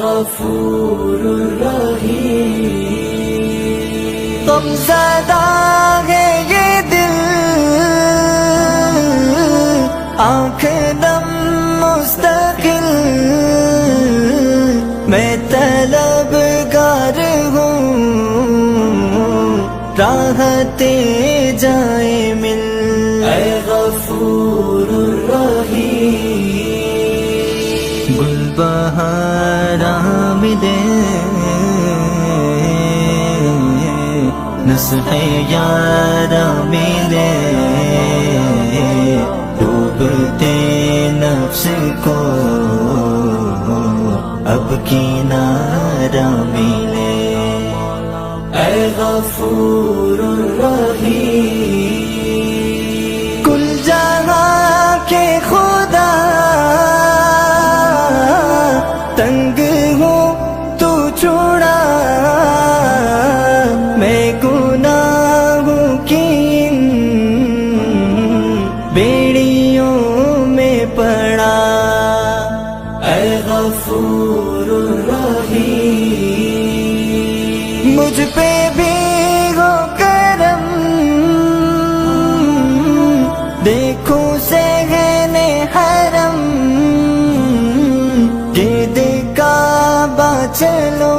غفور الرحیم غم زدہ ہے یہ دل آنکھ نم مستقل میں طلبگار ہوں راحت جائے مل اے غفور الرحیم گل بہار ملے نصح یار ملے ڈوبتے نفس کو اب کنارہ ملے اے غفور الرحیم کل جہاں کے خدا تنگ ہوں تو چھوڑا میں گناہوں کی ان بیڑیوں میں پڑا اے غفور الرحیم مجھ پہ بھی ہو کرم دیکھو صحن حرم گرد کعبہ چلو